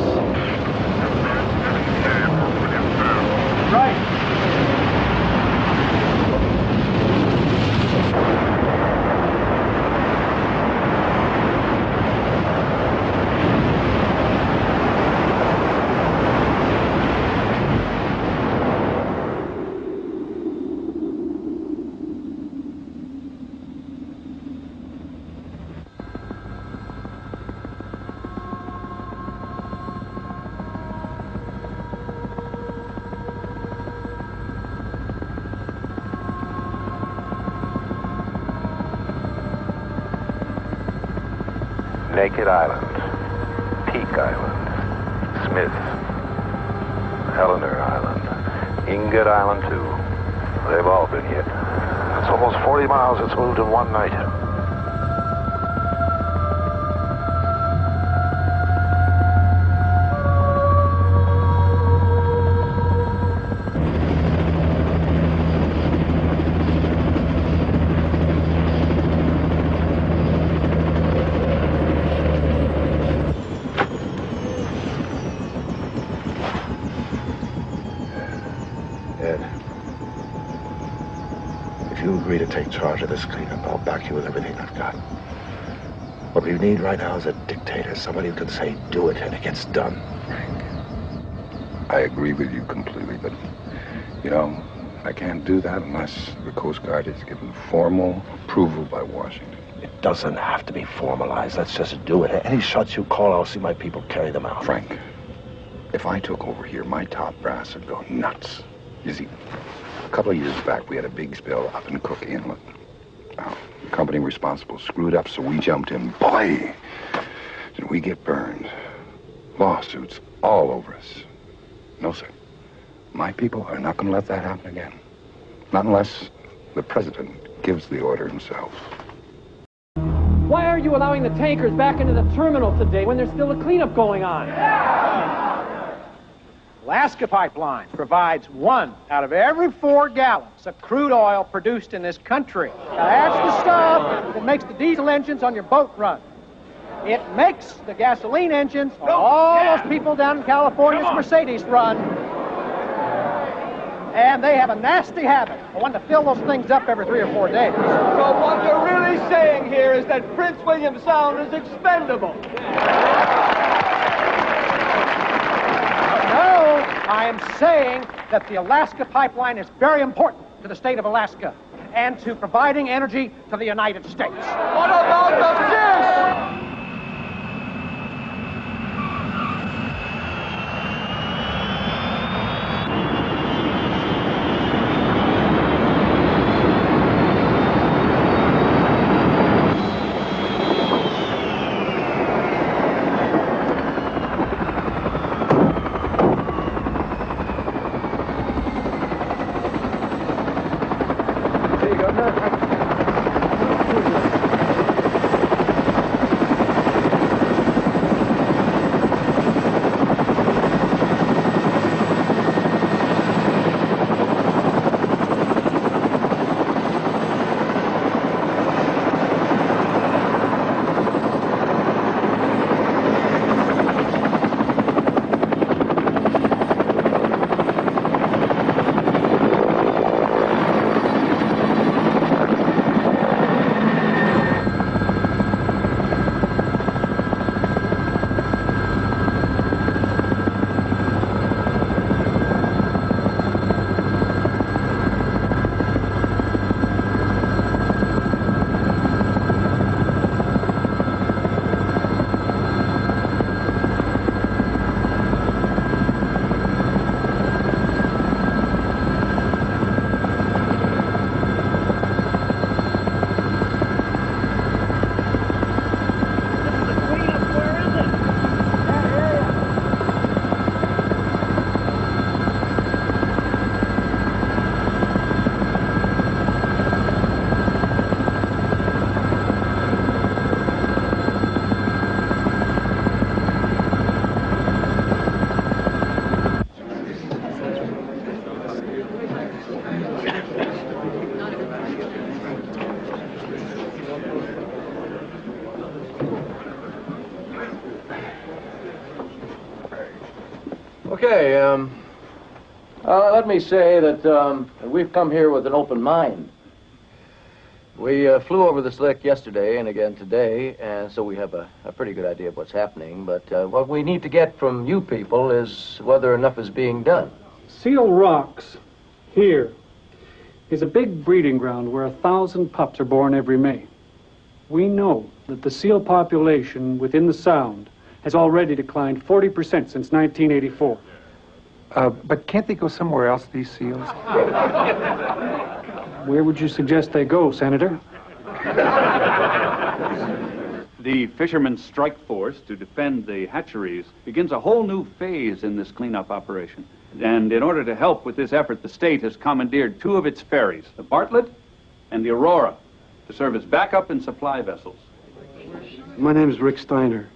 Right. Naked Island, Peak Island, Smith, Eleanor Island, Ingot Island too. They've all been hit. That's almost 40 miles it's moved in one night. Agree to take charge of this cleanup, I'll back you with everything I've got. What we need right now is a dictator, somebody who can say, do it, and it gets done. Frank, I agree with you completely, but, you know, I can't do that unless the Coast Guard is given formal approval by Washington. It doesn't have to be formalized. Let's just do it. Any shots you call, I'll see my people carry them out. Frank, if I took over here, my top brass would go nuts. You see, a couple of years back, we had a big spill up in Cook Inlet. Now, the company responsible screwed up, so we jumped in. Boy, did we get burned. Lawsuits all over us. No, sir. My people are not going to let that happen again. Not unless the president gives the order himself. Why are you allowing the tankers back into the terminal today when there's still a cleanup going on? Alaska Pipeline provides 1 out of every 4 gallons of crude oil produced in this country. Now, that's the stuff that makes the diesel engines on your boat run. It makes the gasoline engines on all those people down in California's Mercedes run. And they have a nasty habit of wanting to fill those things up every 3 or 4 days. So what you're really saying here is that Prince William Sound is expendable. No, I am saying that the Alaska Pipeline is very important to the state of Alaska and to providing energy to the United States. What about the fish? let me say that we've come here with an open mind. We flew over this lick yesterday and again today, and so we have a pretty good idea of what's happening. But what we need to get from you people is whether enough is being done. Seal Rocks, here, is a big breeding ground where 1,000 pups are born every May. We know that the seal population within the Sound has already declined 40% since 1984. But can't they go somewhere else, these seals? Where would you suggest they go, Senator? The Fishermen's Strike Force to defend the hatcheries begins a whole new phase in this cleanup operation. And in order to help with this effort, the state has commandeered 2 of its ferries, the Bartlett and the Aurora, to serve as backup and supply vessels. My name is Rick Steiner.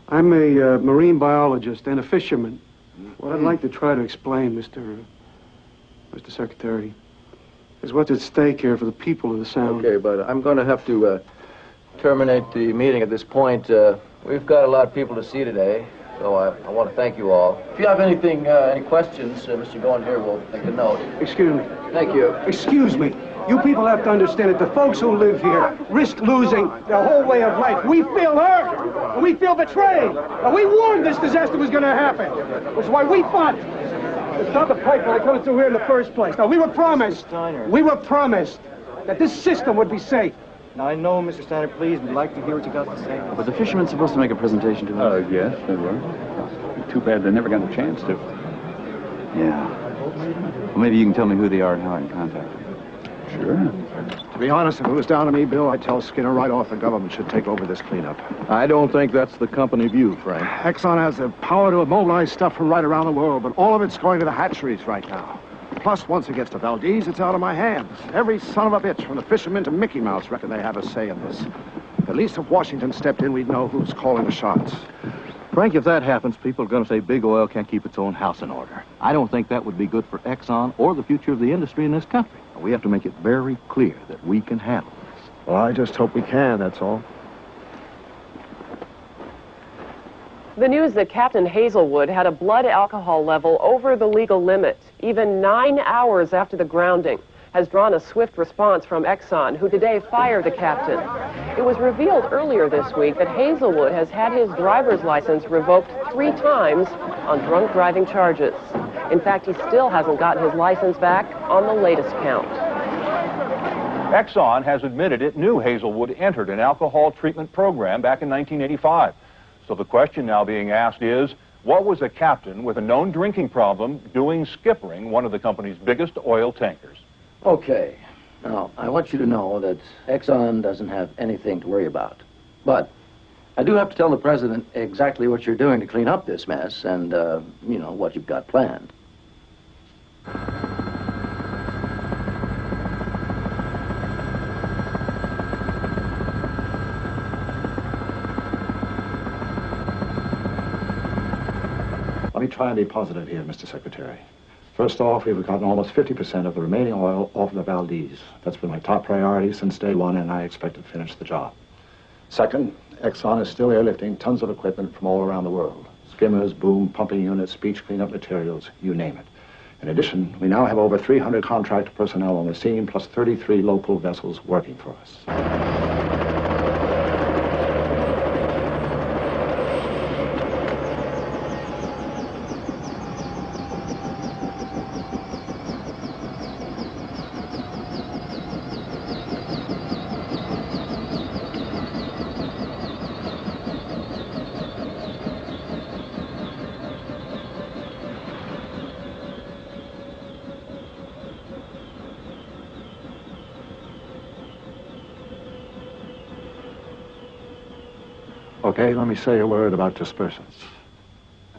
I'm a marine biologist and a fisherman. What I'd like to try to explain, Mr. Secretary, is what's at stake here for the people of the Sound. Okay, but I'm going to have to terminate the meeting at this point. We've got a lot of people to see today, so I want to thank you all. If you have anything, any questions, Mr. Goen here will take a note. Excuse me. Thank you. Excuse me. You people have to understand that the folks who live here risk losing their whole way of life. We feel hurt. And we feel betrayed. And we warned this disaster was going to happen. That's why we fought to stop the pipeline coming through here in the first place. Now, we were promised that this system would be safe. Now, I know, Mr. Steiner, please, we'd like to hear what you got to say. But the fishermen's supposed to make a presentation to us. Yes, they were. Too bad they never got a chance to. Yeah. Well, maybe you can tell me who they are and how I can contact them. Sure. To be honest, if it was down to me, Bill, I'd tell Skinner right off the government should take over this cleanup. I don't think that's the company view, Frank. Exxon has the power to immobilize stuff from right around the world, but all of it's going to the hatcheries right now. Plus, once it gets to Valdez, it's out of my hands. Every son of a bitch, from the fishermen to Mickey Mouse, reckon they have a say in this. At least if Washington stepped in, we'd know who's calling the shots. Frank, if that happens, people are going to say big oil can't keep its own house in order. I don't think that would be good for Exxon or the future of the industry in this country. We have to make it very clear that we can handle this. Well, I just hope we can, that's all. The news that Captain Hazelwood had a blood alcohol level over the legal limit, even 9 hours after the grounding, has drawn a swift response from Exxon, who today fired the captain. It was revealed earlier this week that Hazelwood has had his driver's license revoked 3 times on drunk driving charges. In fact, he still hasn't gotten his license back on the latest count. Exxon has admitted it knew Hazelwood entered an alcohol treatment program back in 1985. So the question now being asked is, what was a captain with a known drinking problem doing skippering one of the company's biggest oil tankers? Okay. Now, I want you to know that Exxon doesn't have anything to worry about. But I do have to tell the president exactly what you're doing to clean up this mess and, you know, what you've got planned. Let me try and be positive here, Mr. Secretary. First off, we've gotten almost 50% of the remaining oil off the Valdez. That's been my top priority since day one, and I expect to finish the job. Second, Exxon is still airlifting tons of equipment from all around the world. Skimmers, boom, pumping units, beach cleanup materials, you name it. In addition, we now have over 300 contract personnel on the scene, plus 33 local vessels working for us. Okay, let me say a word about dispersants.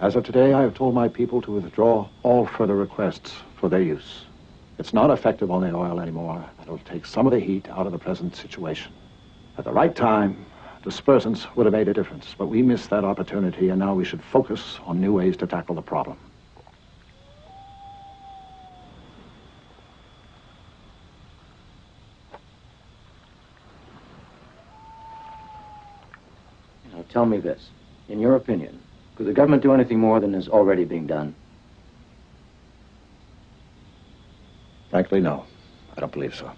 As of today, I have told my people to withdraw all further requests for their use. It's not effective on the oil anymore, and it'll take some of the heat out of the present situation. At the right time, dispersants would have made a difference, but we missed that opportunity, and now we should focus on new ways to tackle the problem. Now, tell me this. In your opinion, could the government do anything more than is already being done? Frankly, no. I don't believe so.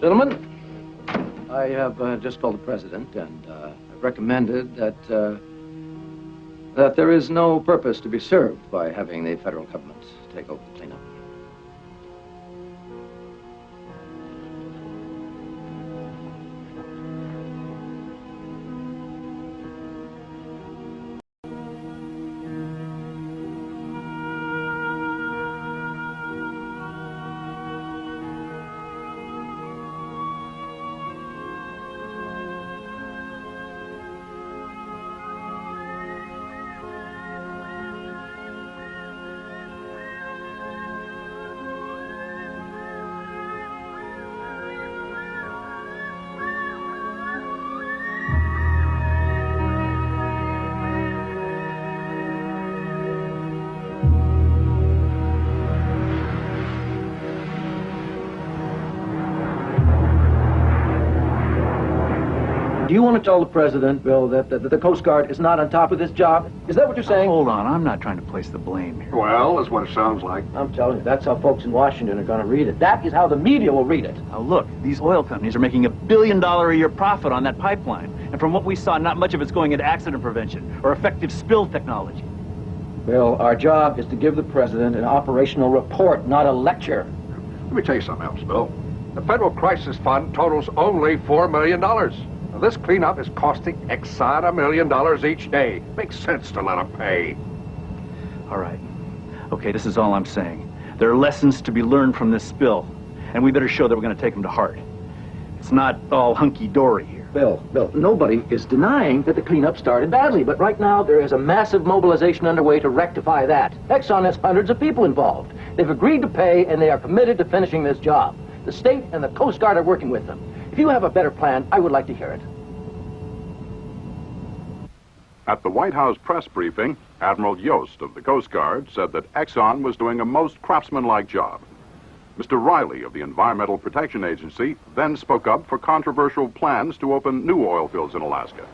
Gentlemen, I have just called the president, and I've recommended that that there is no purpose to be served by having the federal government take over the cleanup. Do you want to tell the president, Bill, that the Coast Guard is not on top of this job? Is that what you're saying? Hold on, I'm not trying to place the blame here. Well, that's what it sounds like. I'm telling you, that's how folks in Washington are going to read it. That is how the media will read it. Now look, these oil companies are making $1 billion a year profit on that pipeline. And from what we saw, not much of it's going into accident prevention or effective spill technology. Bill, our job is to give the president an operational report, not a lecture. Let me tell you something else, Bill. The Federal Crisis Fund totals only $4 million. Now, this cleanup is costing Exxon $1 million each day. Makes sense to let them pay. All right. Okay, this is all I'm saying. There are lessons to be learned from this spill, and we better show that we're going to take them to heart. It's not all hunky-dory here. Bill, nobody is denying that the cleanup started badly, but right now there is a massive mobilization underway to rectify that. Exxon has hundreds of people involved. They've agreed to pay, and they are committed to finishing this job. The state and the Coast Guard are working with them. If you have a better plan, I would like to hear it. At the White House press briefing, Admiral Yost of the Coast Guard said that Exxon was doing a most craftsmanlike job. Mr. Riley of the Environmental Protection Agency then spoke up for controversial plans to open new oil fields in Alaska.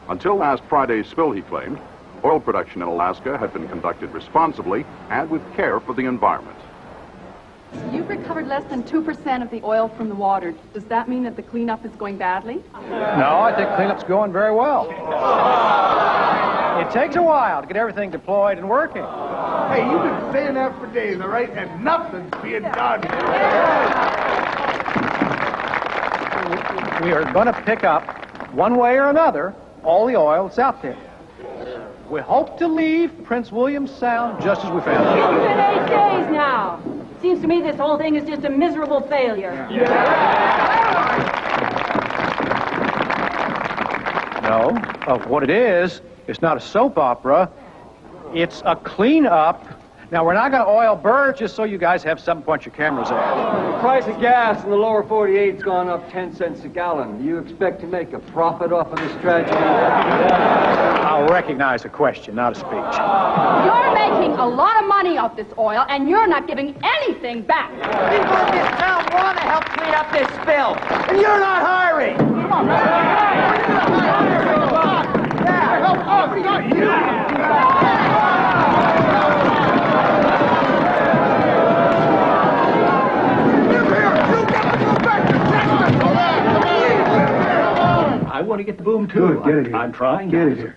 Until last Friday's spill, he claimed, oil production in Alaska had been conducted responsibly and with care for the environment. You've recovered less than 2% of the oil from the water. Does that mean that the cleanup is going badly? No, I think cleanup's going very well. It takes a while to get everything deployed and working. Hey, you've been saying that for days, all right? And nothing's being done. We are going to pick up, one way or another, all the oil that's out there. We hope to leave Prince William Sound just as we found it. It's been 8 days now. Seems to me this whole thing is just a miserable failure. No, what it is, it's not a soap opera. It's a cleanup. Now, we're not going to oil birds just so you guys have something to point your cameras at. The price of gas in the lower 48's gone up 10 cents a gallon. You expect to make a profit off of this tragedy? I'll recognize a question, not a speech. You're making a lot of money off this oil, and you're not giving anything back. People in this town want to help clean up this spill, and you're not hiring. Come on, man. want to get the boom, too. Good, get it here. I'm trying. Get it here.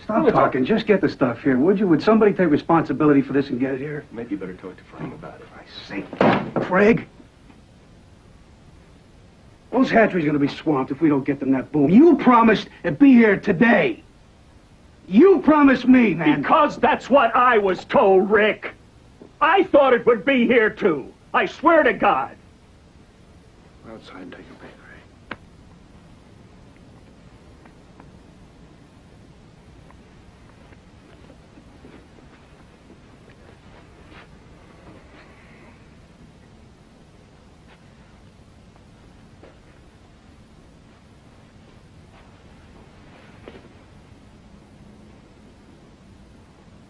Stop talking. Just get the stuff here, would you? Would somebody take responsibility for this and get it here? Maybe you better talk to Frank about it. I say, Craig. Those hatcheries are going to be swamped if we don't get them that boom. You promised it'd be here today. You promised me, man. Because that's what I was told, Rick. I thought it would be here, too. I swear to God. Outside and take a break, Craig.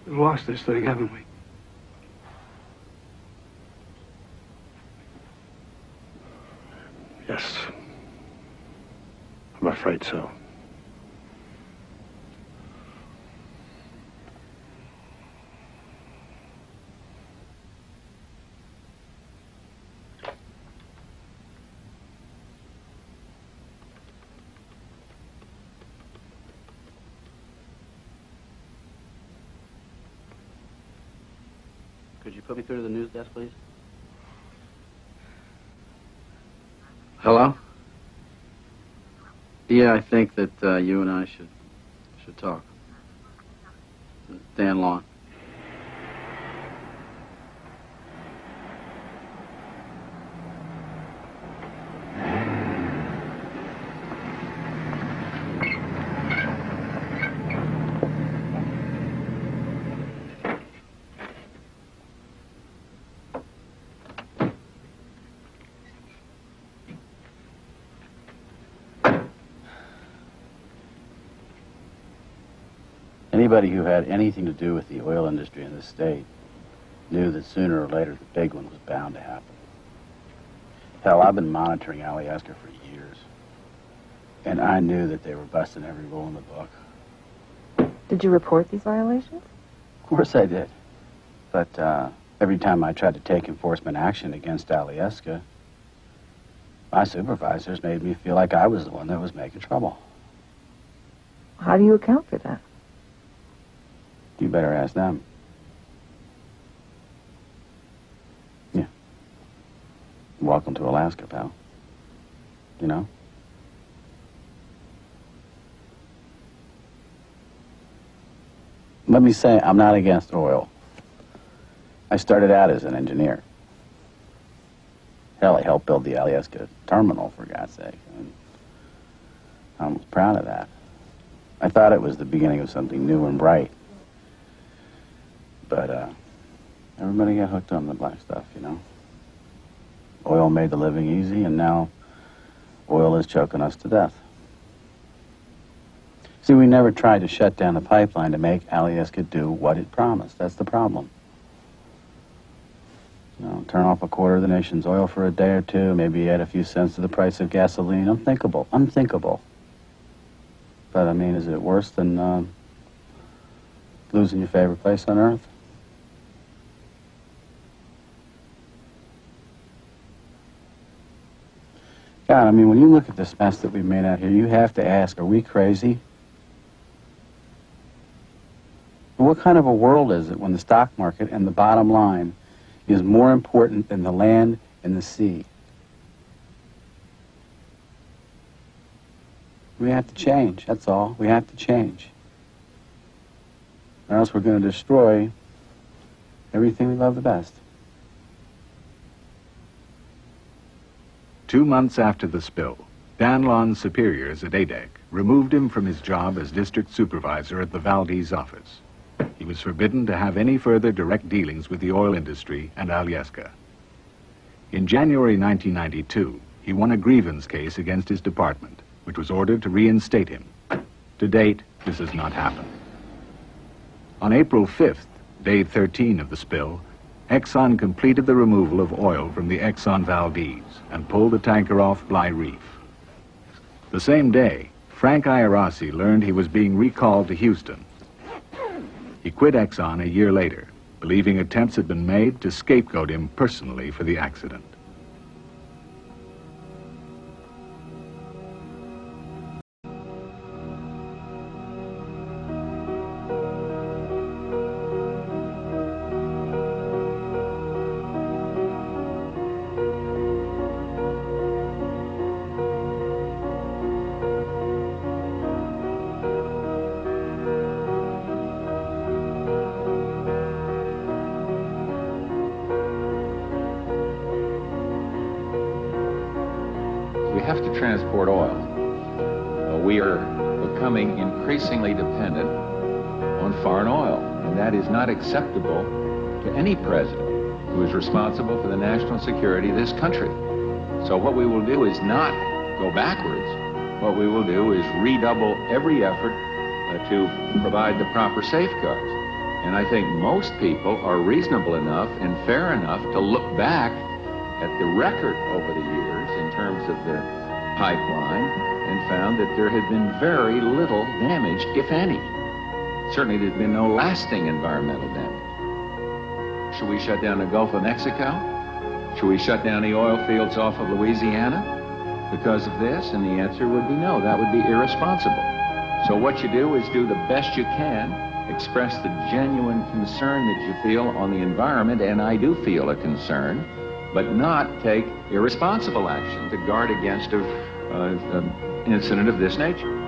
We've lost this thing, haven't we? Yes. I'm afraid so. Could you put me through to the news desk, please? Hello? Yeah, I think that you and I should talk. Dan Lawn. Anybody who had anything to do with the oil industry in this state knew that sooner or later the big one was bound to happen. Hell, I've been monitoring Alyeska for years, and I knew that they were busting every rule in the book. Did you report these violations? Of course I did. But every time I tried to take enforcement action against Alyeska, my supervisors made me feel like I was the one that was making trouble. How do you account for that? You better ask them. Yeah. Welcome to Alaska, pal. You know? Let me say, I'm not against oil. I started out as an engineer. Hell, I helped build the Alyeska terminal, for God's sake. And I was proud of that. I thought it was the beginning of something new and bright. But everybody got hooked on the black stuff, you know? Oil made the living easy, and now oil is choking us to death. See, we never tried to shut down the pipeline to make Alyeska do what it promised. That's the problem. You know, turn off a quarter of the nation's oil for a day or two, maybe add a few cents to the price of gasoline. Unthinkable. Unthinkable. But, I mean, is it worse than losing your favorite place on Earth? God, I mean, when you look at this mess that we've made out here, you have to ask, are we crazy? What kind of a world is it when the stock market and the bottom line is more important than the land and the sea? We have to change, that's all. We have to change. Or else we're going to destroy everything we love the best. 2 months after the spill, Dan Lawn's superiors at ADEC removed him from his job as district supervisor at the Valdez office. He was forbidden to have any further direct dealings with the oil industry and Alyeska. In January 1992, he won a grievance case against his department, which was ordered to reinstate him. To date, this has not happened. On April 5th, day 13 of the spill, Exxon completed the removal of oil from the Exxon Valdez and pulled the tanker off Bly Reef. The same day, Frank Iarossi learned he was being recalled to Houston. He quit Exxon a year later, believing attempts had been made to scapegoat him personally for the accident. to transport oil, we are becoming increasingly dependent on foreign oil, and that is not acceptable to any president who is responsible for the national security of this country. So what we will do is not go backwards. What we will do is redouble every effort to provide the proper safeguards. And I think most people are reasonable enough and fair enough to look back at the record over the years in terms of the pipeline and found that there had been very little damage, if any. Certainly there's been no lasting environmental damage. Should we shut down the Gulf of Mexico? Should we shut down the oil fields off of Louisiana because of this? And the answer would be no, that would be irresponsible. So what you do is do the best you can, express the genuine concern that you feel on the environment, and I do feel a concern, but not take irresponsible action to guard against an incident of this nature.